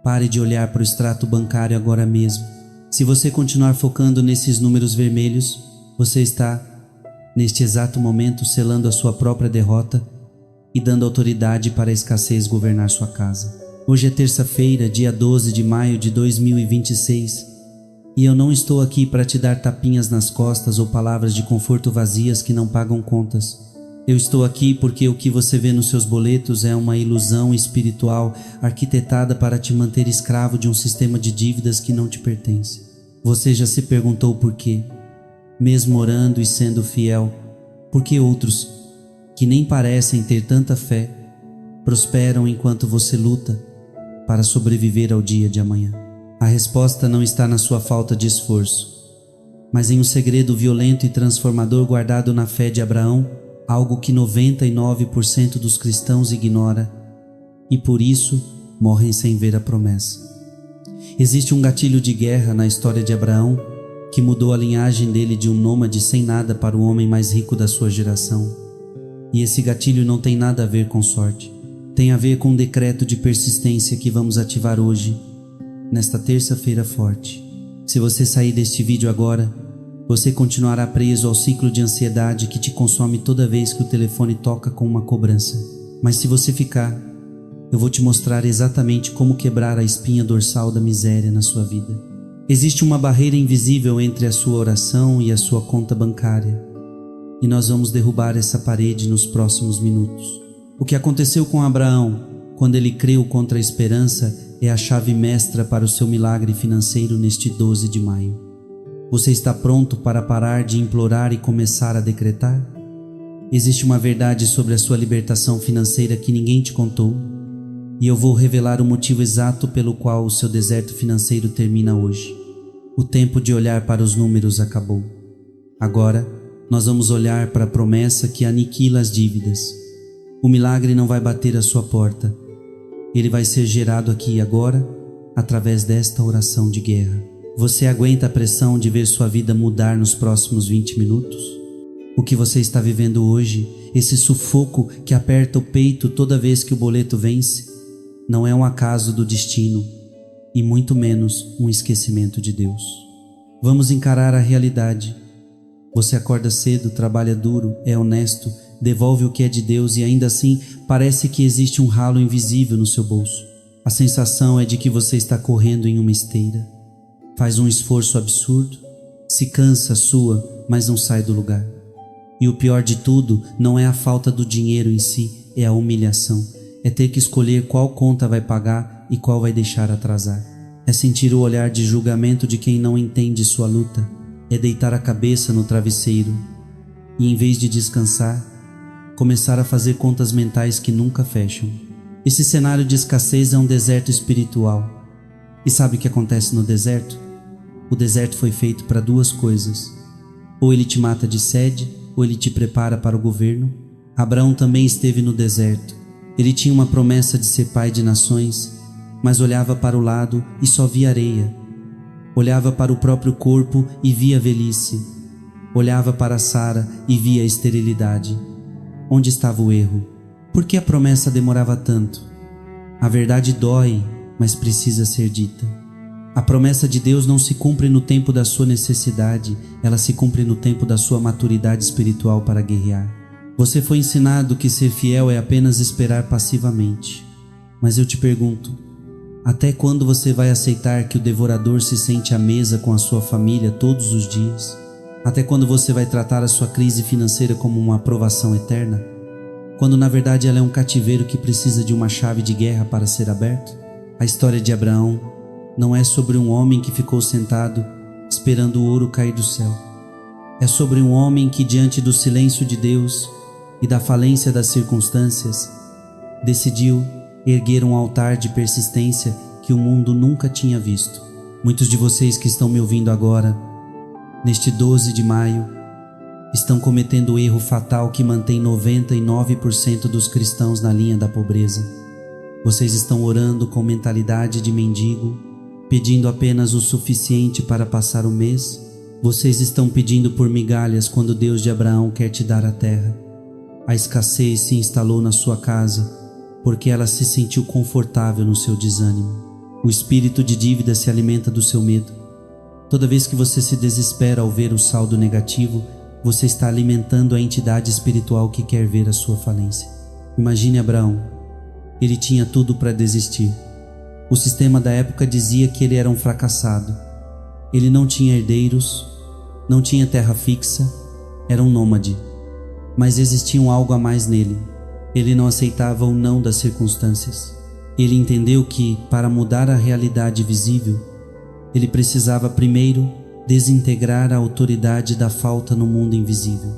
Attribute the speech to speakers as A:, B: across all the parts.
A: Pare de olhar para o extrato bancário agora mesmo. Se você continuar focando nesses números vermelhos, você está, neste exato momento, selando a sua própria derrota e dando autoridade para a escassez governar sua casa. Hoje é terça-feira, dia 12 de maio de 2026, e eu não estou aqui para te dar tapinhas nas costas ou palavras de conforto vazias que não pagam contas. Eu estou aqui porque o que você vê nos seus boletos é uma ilusão espiritual arquitetada para te manter escravo de um sistema de dívidas que não te pertence. Você já se perguntou por quê? Mesmo orando e sendo fiel, por que outros, que nem parecem ter tanta fé, prosperam enquanto você luta para sobreviver ao dia de amanhã? A resposta não está na sua falta de esforço, mas em um segredo violento e transformador guardado na fé de Abraão, algo que 99% dos cristãos ignora e por isso morrem sem ver a promessa. Existe um gatilho de guerra na história de Abraão que mudou a linhagem dele de um nômade sem nada para o homem mais rico da sua geração. E esse gatilho não tem nada a ver com sorte. Tem a ver com um decreto de persistência que vamos ativar hoje, nesta terça-feira forte. Se você sair deste vídeo agora, você continuará preso ao ciclo de ansiedade que te consome toda vez que o telefone toca com uma cobrança. Mas se você ficar, eu vou te mostrar exatamente como quebrar a espinha dorsal da miséria na sua vida. Existe uma barreira invisível entre a sua oração e a sua conta bancária, e nós vamos derrubar essa parede nos próximos minutos. O que aconteceu com Abraão, quando ele creu contra a esperança, é a chave mestra para o seu milagre financeiro neste 12 de maio. Você está pronto para parar de implorar e começar a decretar? Existe uma verdade sobre a sua libertação financeira que ninguém te contou, e eu vou revelar o motivo exato pelo qual o seu deserto financeiro termina hoje. O tempo de olhar para os números acabou. Agora, nós vamos olhar para a promessa que aniquila as dívidas. O milagre não vai bater à sua porta. Ele vai ser gerado aqui e agora, através desta oração de guerra. Você aguenta a pressão de ver sua vida mudar nos próximos 20 minutos? O que você está vivendo hoje, esse sufoco que aperta o peito toda vez que o boleto vence, não é um acaso do destino e muito menos um esquecimento de Deus. Vamos encarar a realidade. Você acorda cedo, trabalha duro, é honesto, devolve o que é de Deus e ainda assim parece que existe um ralo invisível no seu bolso. A sensação é de que você está correndo em uma esteira. Faz um esforço absurdo, se cansa, sua, mas não sai do lugar. E o pior de tudo não é a falta do dinheiro em si, é a humilhação. É ter que escolher qual conta vai pagar e qual vai deixar atrasar. É sentir o olhar de julgamento de quem não entende sua luta. É deitar a cabeça no travesseiro e, em vez de descansar, começar a fazer contas mentais que nunca fecham. Esse cenário de escassez é um deserto espiritual. E sabe o que acontece no deserto? O deserto foi feito para duas coisas. Ou ele te mata de sede, ou ele te prepara para o governo. Abraão também esteve no deserto. Ele tinha uma promessa de ser pai de nações, mas olhava para o lado e só via areia. Olhava para o próprio corpo e via velhice. Olhava para Sara e via esterilidade. Onde estava o erro? Por que a promessa demorava tanto? A verdade dói, mas precisa ser dita. A promessa de Deus não se cumpre no tempo da sua necessidade, ela se cumpre no tempo da sua maturidade espiritual para guerrear. Você foi ensinado que ser fiel é apenas esperar passivamente. Mas eu te pergunto, até quando você vai aceitar que o devorador se sente à mesa com a sua família todos os dias? Até quando você vai tratar a sua crise financeira como uma aprovação eterna? Quando na verdade ela é um cativeiro que precisa de uma chave de guerra para ser aberto? A história de Abraão não é sobre um homem que ficou sentado esperando o ouro cair do céu. É sobre um homem que, diante do silêncio de Deus e da falência das circunstâncias, decidiu erguer um altar de persistência que o mundo nunca tinha visto. Muitos de vocês que estão me ouvindo agora, neste 12 de maio, estão cometendo o erro fatal que mantém 99% dos cristãos na linha da pobreza. Vocês estão orando com mentalidade de mendigo, pedindo apenas o suficiente para passar o mês. Vocês estão pedindo por migalhas quando o Deus de Abraão quer te dar a terra. A escassez se instalou na sua casa porque ela se sentiu confortável no seu desânimo. O espírito de dívida se alimenta do seu medo. Toda vez que você se desespera ao ver o saldo negativo, você está alimentando a entidade espiritual que quer ver a sua falência. Imagine Abraão. Ele tinha tudo para desistir. O sistema da época dizia que ele era um fracassado. Ele não tinha herdeiros, não tinha terra fixa, era um nômade. Mas existia algo a mais nele. Ele não aceitava o não das circunstâncias. Ele entendeu que, para mudar a realidade visível, ele precisava primeiro desintegrar a autoridade da falta no mundo invisível.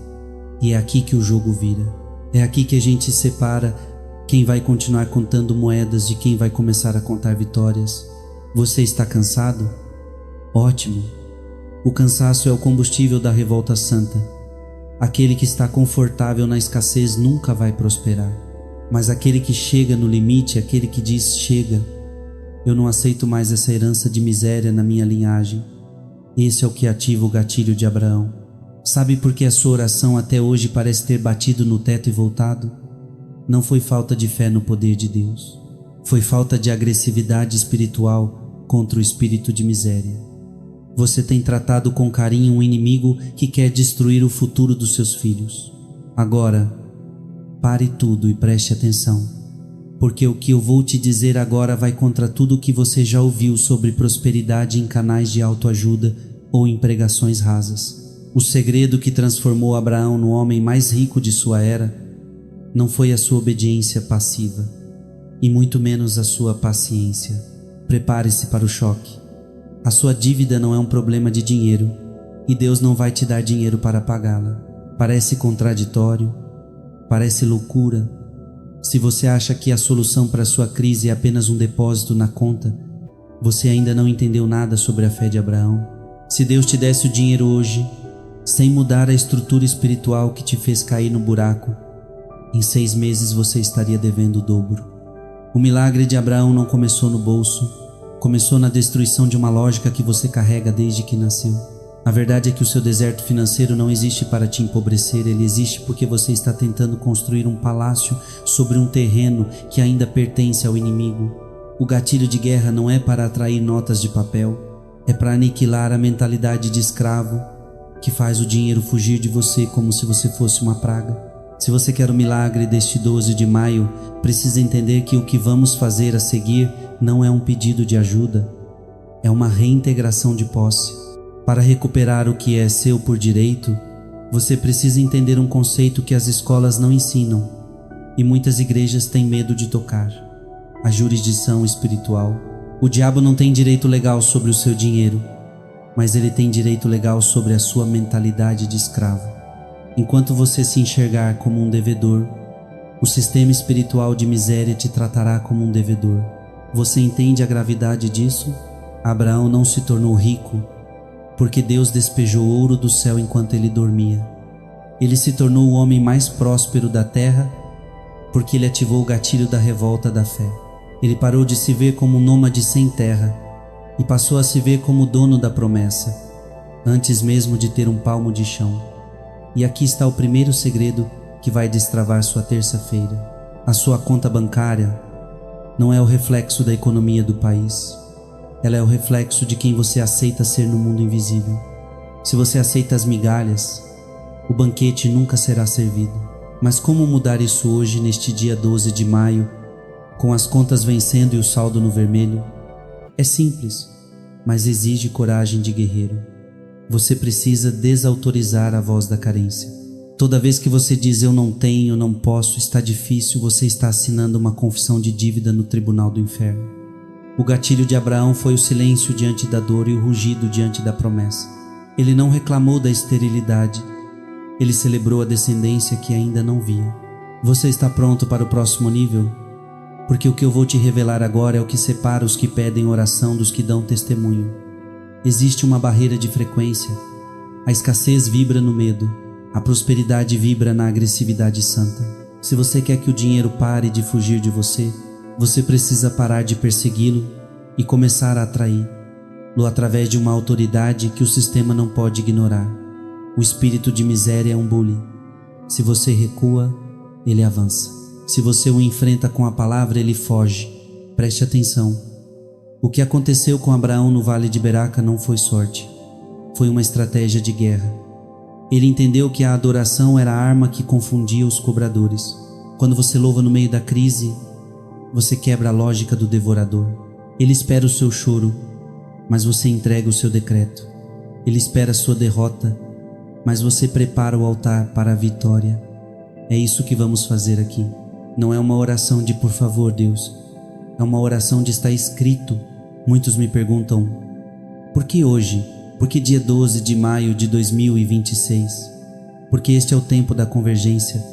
A: E é aqui que o jogo vira. É aqui que a gente separa quem vai continuar contando moedas de quem vai começar a contar vitórias. Você está cansado? Ótimo. O cansaço é o combustível da revolta santa. Aquele que está confortável na escassez nunca vai prosperar. Mas aquele que chega no limite, aquele que diz chega, eu não aceito mais essa herança de miséria na minha linhagem. Esse é o que ativa o gatilho de Abraão. Sabe por que a sua oração até hoje parece ter batido no teto e voltado? Não foi falta de fé no poder de Deus. Foi falta de agressividade espiritual contra o espírito de miséria. Você tem tratado com carinho um inimigo que quer destruir o futuro dos seus filhos. Agora, pare tudo e preste atenção, porque o que eu vou te dizer agora vai contra tudo o que você já ouviu sobre prosperidade em canais de autoajuda ou em pregações rasas. O segredo que transformou Abraão no homem mais rico de sua era não foi a sua obediência passiva, e muito menos a sua paciência. Prepare-se para o choque. A sua dívida não é um problema de dinheiro, e Deus não vai te dar dinheiro para pagá-la. Parece contraditório, parece loucura. Se você acha que a solução para a sua crise é apenas um depósito na conta, você ainda não entendeu nada sobre a fé de Abraão. Se Deus te desse o dinheiro hoje, sem mudar a estrutura espiritual que te fez cair no buraco, em 6 meses você estaria devendo o dobro. O milagre de Abraão não começou no bolso, começou na destruição de uma lógica que você carrega desde que nasceu. A verdade é que o seu deserto financeiro não existe para te empobrecer, ele existe porque você está tentando construir um palácio sobre um terreno que ainda pertence ao inimigo. O gatilho de guerra não é para atrair notas de papel, é para aniquilar a mentalidade de escravo que faz o dinheiro fugir de você como se você fosse uma praga. Se você quer o milagre deste 12 de maio, precisa entender que o que vamos fazer a seguir não é um pedido de ajuda, é uma reintegração de posse. Para recuperar o que é seu por direito, você precisa entender um conceito que as escolas não ensinam e muitas igrejas têm medo de tocar: a jurisdição espiritual. O diabo não tem direito legal sobre o seu dinheiro, mas ele tem direito legal sobre a sua mentalidade de escravo. Enquanto você se enxergar como um devedor, o sistema espiritual de miséria te tratará como um devedor. Você entende a gravidade disso? Abraão não se tornou rico porque Deus despejou ouro do céu enquanto ele dormia. Ele se tornou o homem mais próspero da terra porque ele ativou o gatilho da revolta da fé. Ele parou de se ver como um nômade sem terra e passou a se ver como dono da promessa, antes mesmo de ter um palmo de chão. E aqui está o primeiro segredo que vai destravar sua terça-feira. A sua conta bancária não é o reflexo da economia do país. Ela é o reflexo de quem você aceita ser no mundo invisível. Se você aceita as migalhas, o banquete nunca será servido. Mas como mudar isso hoje, neste dia 12 de maio, com as contas vencendo e o saldo no vermelho? É simples, mas exige coragem de guerreiro. Você precisa desautorizar a voz da carência. Toda vez que você diz eu não tenho, não posso, está difícil, você está assinando uma confissão de dívida no tribunal do inferno. O gatilho de Abraão foi o silêncio diante da dor e o rugido diante da promessa. Ele não reclamou da esterilidade, ele celebrou a descendência que ainda não via. Você está pronto para o próximo nível? Porque o que eu vou te revelar agora é o que separa os que pedem oração dos que dão testemunho. Existe uma barreira de frequência. A escassez vibra no medo, a prosperidade vibra na agressividade santa. Se você quer que o dinheiro pare de fugir de você, você precisa parar de persegui-lo e começar a atraí-lo através de uma autoridade que o sistema não pode ignorar. O espírito de miséria é um bully. Se você recua, ele avança. Se você o enfrenta com a palavra, ele foge. Preste atenção. O que aconteceu com Abraão no vale de Beraca não foi sorte, foi uma estratégia de guerra. Ele entendeu que a adoração era a arma que confundia os cobradores. Quando você louva no meio da crise, você quebra a lógica do devorador. Ele espera o seu choro, mas você entrega o seu decreto. Ele espera a sua derrota, mas você prepara o altar para a vitória. É isso que vamos fazer aqui. Não é uma oração de por favor, Deus. É uma oração de está escrito. Muitos me perguntam, por que hoje? Por que dia 12 de maio de 2026? Porque este é o tempo da convergência.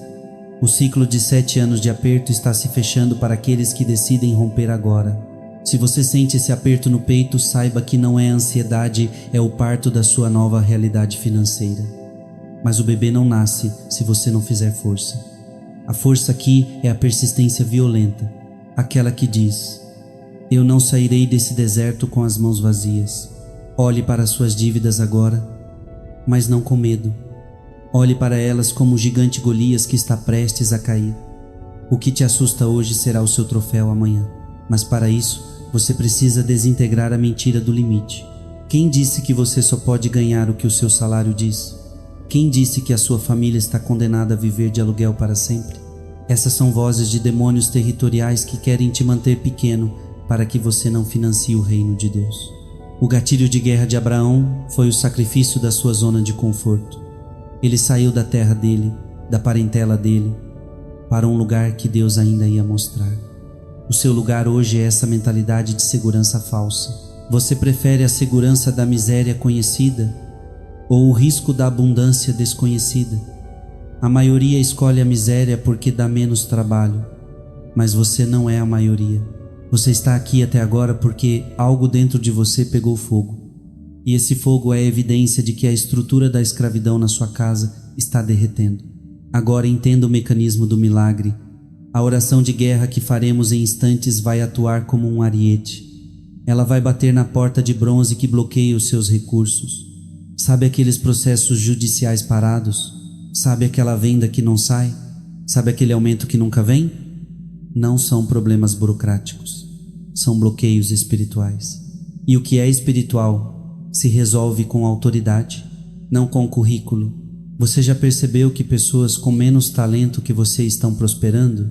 A: O ciclo de 7 anos de aperto está se fechando para aqueles que decidem romper agora. Se você sente esse aperto no peito, saiba que não é ansiedade, é o parto da sua nova realidade financeira. Mas o bebê não nasce se você não fizer força. A força aqui é a persistência violenta, aquela que diz: eu não sairei desse deserto com as mãos vazias. Olhe para suas dívidas agora, mas não com medo. Olhe para elas como o gigante Golias que está prestes a cair. O que te assusta hoje será o seu troféu amanhã. Mas para isso, você precisa desintegrar a mentira do limite. Quem disse que você só pode ganhar o que o seu salário diz? Quem disse que a sua família está condenada a viver de aluguel para sempre? Essas são vozes de demônios territoriais que querem te manter pequeno para que você não financie o reino de Deus. O gatilho de guerra de Abraão foi o sacrifício da sua zona de conforto. Ele saiu da terra dele, da parentela dele, para um lugar que Deus ainda ia mostrar. O seu lugar hoje é essa mentalidade de segurança falsa. Você prefere a segurança da miséria conhecida ou o risco da abundância desconhecida? A maioria escolhe a miséria porque dá menos trabalho, mas você não é a maioria. Você está aqui até agora porque algo dentro de você pegou fogo. E esse fogo é a evidência de que a estrutura da escravidão na sua casa está derretendo. Agora entenda o mecanismo do milagre. A oração de guerra que faremos em instantes vai atuar como um ariete. Ela vai bater na porta de bronze que bloqueia os seus recursos. Sabe aqueles processos judiciais parados? Sabe aquela venda que não sai? Sabe aquele aumento que nunca vem? Não são problemas burocráticos, são bloqueios espirituais. E o que é espiritual se resolve com autoridade, não com currículo. Você já percebeu que pessoas com menos talento que você estão prosperando?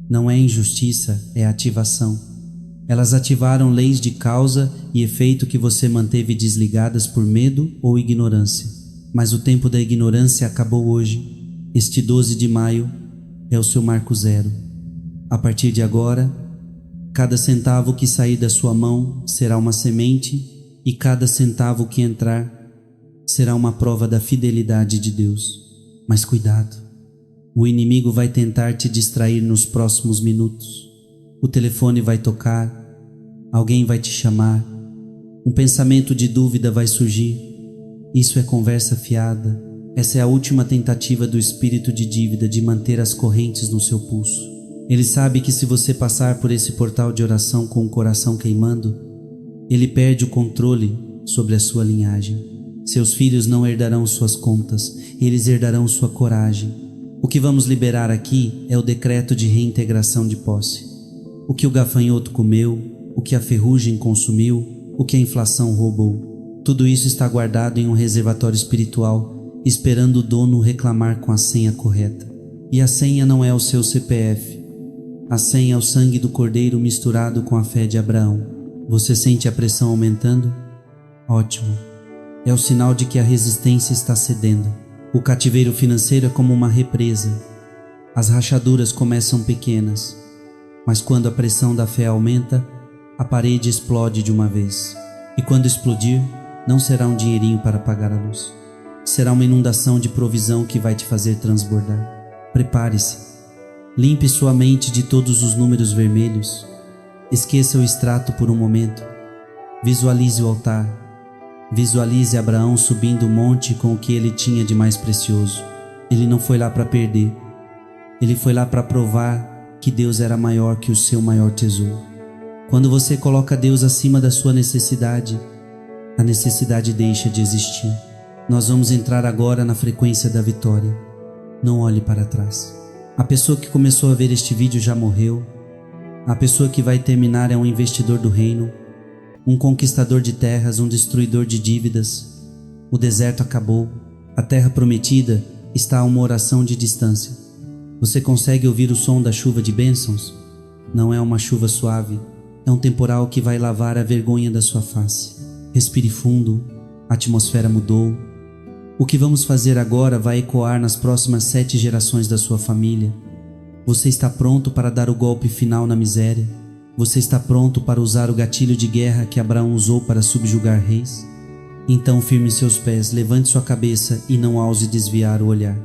A: Não é injustiça, é ativação. Elas ativaram leis de causa e efeito que você manteve desligadas por medo ou ignorância. Mas o tempo da ignorância acabou hoje. Este 12 de maio é o seu marco zero. A partir de agora, cada centavo que sair da sua mão será uma semente e cada centavo que entrar será uma prova da fidelidade de Deus. Mas cuidado, o inimigo vai tentar te distrair nos próximos minutos. O telefone vai tocar, alguém vai te chamar, um pensamento de dúvida vai surgir. Isso é conversa fiada. Essa é a última tentativa do espírito de dívida de manter as correntes no seu pulso. Ele sabe que se você passar por esse portal de oração com o coração queimando, ele perde o controle sobre a sua linhagem. Seus filhos não herdarão suas contas, eles herdarão sua coragem. O que vamos liberar aqui é o decreto de reintegração de posse. O que o gafanhoto comeu, o que a ferrugem consumiu, o que a inflação roubou. Tudo isso está guardado em um reservatório espiritual, esperando o dono reclamar com a senha correta. E a senha não é o seu CPF. A senha é o sangue do Cordeiro misturado com a fé de Abraão. Você sente a pressão aumentando? Ótimo. É o sinal de que a resistência está cedendo. O cativeiro financeiro é como uma represa. As rachaduras começam pequenas, mas quando a pressão da fé aumenta, a parede explode de uma vez. E quando explodir, não será um dinheirinho para pagar a luz. Será uma inundação de provisão que vai te fazer transbordar. Prepare-se. Limpe sua mente de todos os números vermelhos. Esqueça o extrato por um momento. Visualize o altar. Visualize Abraão subindo o monte com o que ele tinha de mais precioso. Ele não foi lá para perder. Ele foi lá para provar que Deus era maior que o seu maior tesouro. Quando você coloca Deus acima da sua necessidade, a necessidade deixa de existir. Nós vamos entrar agora na frequência da vitória. Não olhe para trás. A pessoa que começou a ver este vídeo já morreu. A pessoa que vai terminar é um investidor do reino. um conquistador de terras, um destruidor de dívidas. O deserto acabou, a terra prometida está a uma oração de distância. Você consegue ouvir o som da chuva de bênçãos? Não é uma chuva suave, é um temporal que vai lavar a vergonha da sua face. Respire fundo, a atmosfera mudou. O que vamos fazer agora vai ecoar nas próximas 7 gerações da sua família. Você está pronto para dar o golpe final na miséria? Você está pronto para usar o gatilho de guerra que Abraão usou para subjugar reis? Então firme seus pés, levante sua cabeça e não ouse desviar o olhar.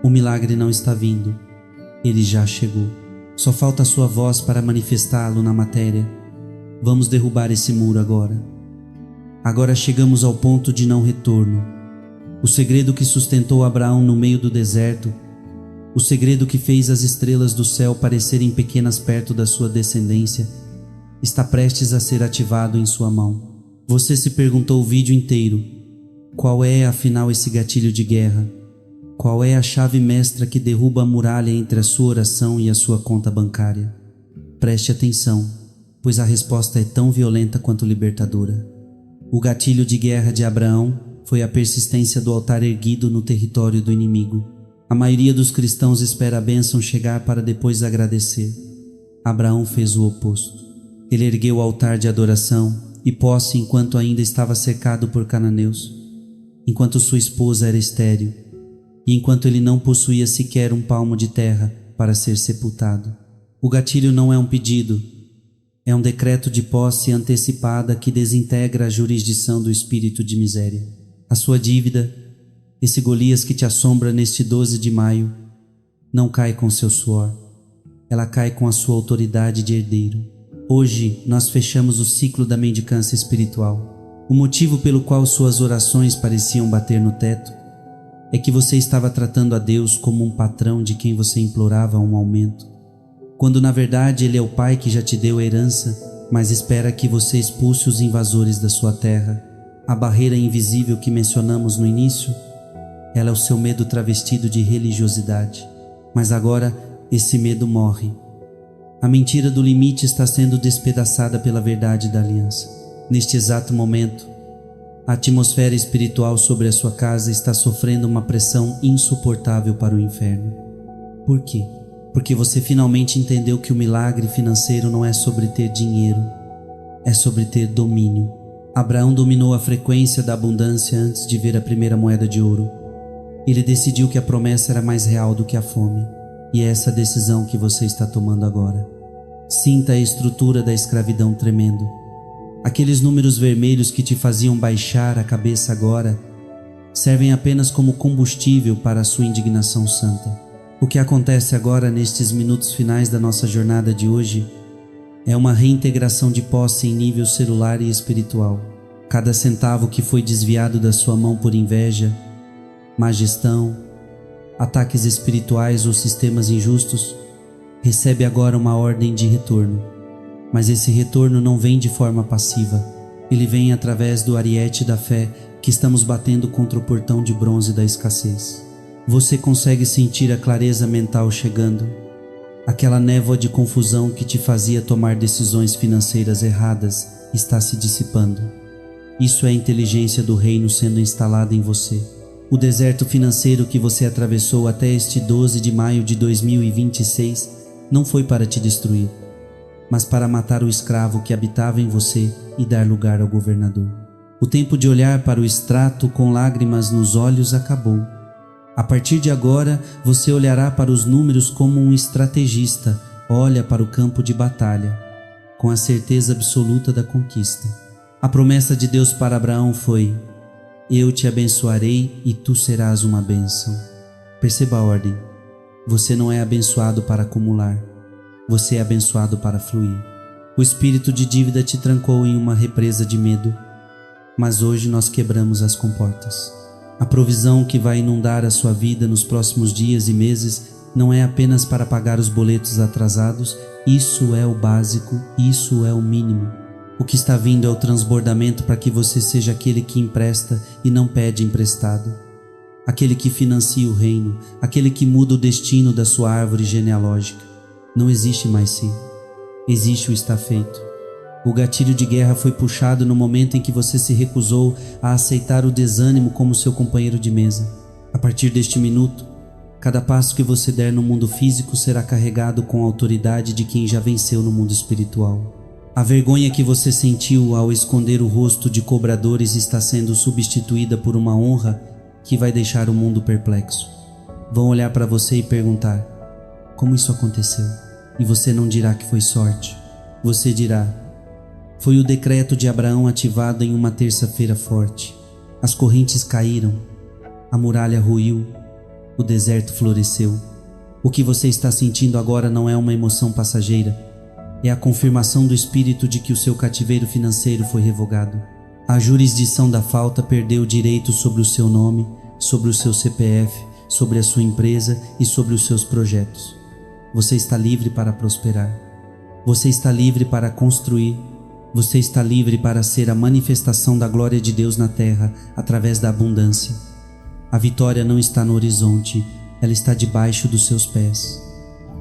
A: O milagre não está vindo, ele já chegou. Só falta a sua voz para manifestá-lo na matéria. Vamos derrubar esse muro agora. Agora chegamos ao ponto de não retorno. O segredo que sustentou Abraão no meio do deserto, o segredo que fez as estrelas do céu parecerem pequenas perto da sua descendência, está prestes a ser ativado em sua mão. Você se perguntou o vídeo inteiro: qual é afinal esse gatilho de guerra? Qual é a chave mestra que derruba a muralha entre a sua oração e a sua conta bancária? Preste atenção, pois a resposta é tão violenta quanto libertadora. O gatilho de guerra de Abraão foi a persistência do altar erguido no território do inimigo. A maioria dos cristãos espera a bênção chegar para depois agradecer. Abraão fez o oposto. Ele ergueu o altar de adoração e posse enquanto ainda estava cercado por cananeus, enquanto sua esposa era estéril e enquanto ele não possuía sequer um palmo de terra para ser sepultado. O gatilho não é um pedido, é um decreto de posse antecipada que desintegra a jurisdição do espírito de miséria. A sua dívida, esse Golias que te assombra neste 12 de maio, não cai com seu suor, ela cai com a sua autoridade de herdeiro. Hoje nós fechamos o ciclo da mendicância espiritual. O motivo pelo qual suas orações pareciam bater no teto é que você estava tratando a Deus como um patrão de quem você implorava um aumento, quando na verdade Ele é o Pai que já te deu a herança, mas espera que você expulse os invasores da sua terra. A barreira invisível que mencionamos no início, ela é o seu medo travestido de religiosidade. Mas agora esse medo morre. A mentira do limite está sendo despedaçada pela verdade da aliança. Neste exato momento, a atmosfera espiritual sobre a sua casa está sofrendo uma pressão insuportável para o inferno. Por quê? Porque você finalmente entendeu que o milagre financeiro não é sobre ter dinheiro, é sobre ter domínio. Abraão dominou a frequência da abundância antes de ver a primeira moeda de ouro. Ele decidiu que a promessa era mais real do que a fome, e é essa decisão que você está tomando agora. Sinta a estrutura da escravidão tremendo. Aqueles números vermelhos que te faziam baixar a cabeça agora servem apenas como combustível para a sua indignação santa. O que acontece agora nestes minutos finais da nossa jornada de hoje é uma reintegração de posse em nível celular e espiritual. Cada centavo que foi desviado da sua mão por inveja, má gestão, ataques espirituais ou sistemas injustos, recebe agora uma ordem de retorno. Mas esse retorno não vem de forma passiva. Ele vem através do ariete da fé que estamos batendo contra o portão de bronze da escassez. Você consegue sentir a clareza mental chegando? Aquela névoa de confusão que te fazia tomar decisões financeiras erradas está se dissipando. Isso é a inteligência do reino sendo instalada em você. O deserto financeiro que você atravessou até este 12 de maio de 2026 não foi para te destruir, mas para matar o escravo que habitava em você e dar lugar ao governador. O tempo de olhar para o extrato com lágrimas nos olhos acabou. A partir de agora, você olhará para os números como um estrategista olha para o campo de batalha, com a certeza absoluta da conquista. A promessa de Deus para Abraão foi: eu te abençoarei e tu serás uma bênção. Perceba a ordem. Você não é abençoado para acumular, você é abençoado para fluir. O espírito de dívida te trancou em uma represa de medo, mas hoje nós quebramos as comportas. A provisão que vai inundar a sua vida nos próximos dias e meses não é apenas para pagar os boletos atrasados, isso é o básico, isso é o mínimo. O que está vindo é o transbordamento para que você seja aquele que empresta e não pede emprestado, aquele que financia o reino, aquele que muda o destino da sua árvore genealógica. Não existe mais si, existe o está feito. O gatilho de guerra foi puxado no momento em que você se recusou a aceitar o desânimo como seu companheiro de mesa. A partir deste minuto, cada passo que você der no mundo físico será carregado com a autoridade de quem já venceu no mundo espiritual. A vergonha que você sentiu ao esconder o rosto de cobradores está sendo substituída por uma honra que vai deixar o mundo perplexo. Vão olhar para você e perguntar: como isso aconteceu? E você não dirá que foi sorte. Você dirá: foi o decreto de Abraão ativado em uma terça-feira forte. As correntes caíram, a muralha ruiu, o deserto floresceu. O que você está sentindo agora não é uma emoção passageira, é a confirmação do Espírito de que o seu cativeiro financeiro foi revogado. A jurisdição da falta perdeu o direito sobre o seu nome, sobre o seu CPF, sobre a sua empresa e sobre os seus projetos. Você está livre para prosperar. Você está livre para construir. Você está livre para ser a manifestação da glória de Deus na terra através da abundância. A vitória não está no horizonte, ela está debaixo dos seus pés.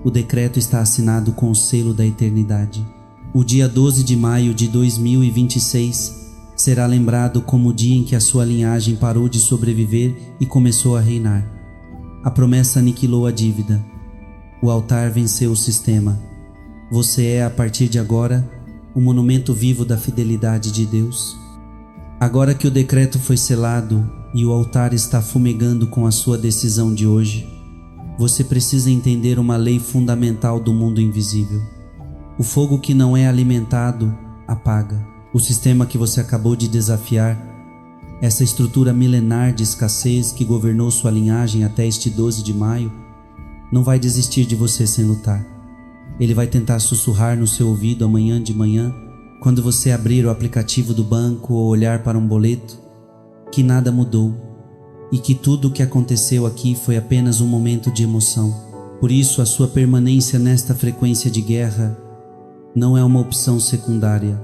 A: O decreto está assinado com o selo da eternidade. O dia 12 de maio de 2026 será lembrado como o dia em que a sua linhagem parou de sobreviver e começou a reinar. A promessa aniquilou a dívida. O altar venceu o sistema. Você é, a partir de agora, o monumento vivo da fidelidade de Deus. Agora que o decreto foi selado e o altar está fumegando com a sua decisão de hoje, você precisa entender uma lei fundamental do mundo invisível. O fogo que não é alimentado, apaga. O sistema que você acabou de desafiar, essa estrutura milenar de escassez que governou sua linhagem até este 12 de maio, não vai desistir de você sem lutar. Ele vai tentar sussurrar no seu ouvido amanhã de manhã, quando você abrir o aplicativo do banco ou olhar para um boleto, que nada mudou e que tudo o que aconteceu aqui foi apenas um momento de emoção. Por isso, a sua permanência nesta frequência de guerra não é uma opção secundária,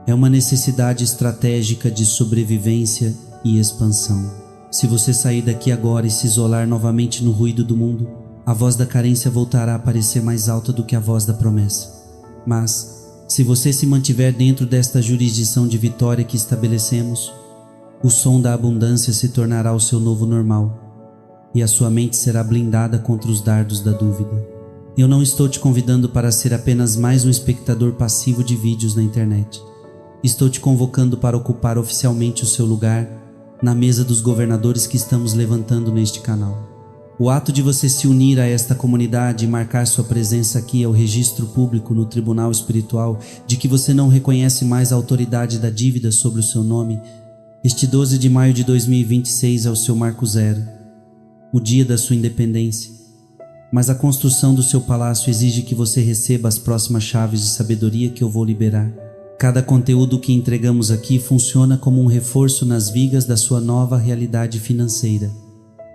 A: é uma necessidade estratégica de sobrevivência e expansão. Se você sair daqui agora e se isolar novamente no ruído do mundo, a voz da carência voltará a parecer mais alta do que a voz da promessa. Mas, se você se mantiver dentro desta jurisdição de vitória que estabelecemos, o som da abundância se tornará o seu novo normal, e a sua mente será blindada contra os dardos da dúvida. Eu não estou te convidando para ser apenas mais um espectador passivo de vídeos na internet. Estou te convocando para ocupar oficialmente o seu lugar na mesa dos governadores que estamos levantando neste canal. O ato de você se unir a esta comunidade e marcar sua presença aqui é o registro público no tribunal espiritual de que você não reconhece mais a autoridade da dívida sobre o seu nome. Este 12 de maio de 2026 é o seu marco zero, o dia da sua independência. Mas a construção do seu palácio exige que você receba as próximas chaves de sabedoria que eu vou liberar. Cada conteúdo que entregamos aqui funciona como um reforço nas vigas da sua nova realidade financeira.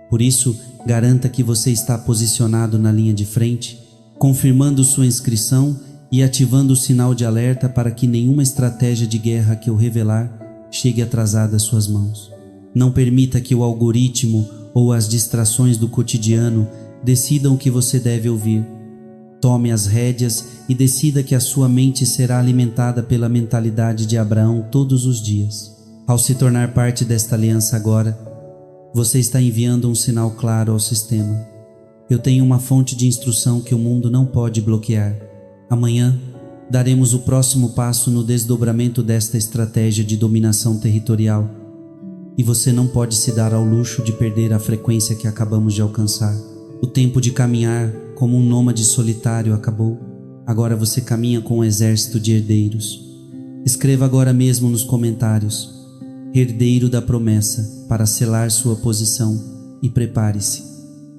A: Por isso, garanta que você está posicionado na linha de frente, confirmando sua inscrição e ativando o sinal de alerta para que nenhuma estratégia de guerra que eu revelar chegue atrasada às suas mãos. Não permita que o algoritmo ou as distrações do cotidiano decidam o que você deve ouvir. Tome as rédeas e decida que a sua mente será alimentada pela mentalidade de Abraão todos os dias. Ao se tornar parte desta aliança agora, você está enviando um sinal claro ao sistema. Eu tenho uma fonte de instrução que o mundo não pode bloquear. Amanhã, daremos o próximo passo no desdobramento desta estratégia de dominação territorial. E você não pode se dar ao luxo de perder a frequência que acabamos de alcançar. O tempo de caminhar como um nômade solitário acabou. Agora você caminha com um exército de herdeiros. Escreva agora mesmo nos comentários: herdeiro da promessa, para selar sua posição, e prepare-se.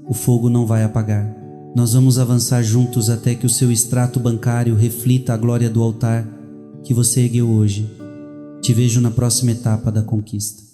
A: O fogo não vai apagar. Nós vamos avançar juntos até que o seu extrato bancário reflita a glória do altar que você ergueu hoje. Te vejo na próxima etapa da conquista.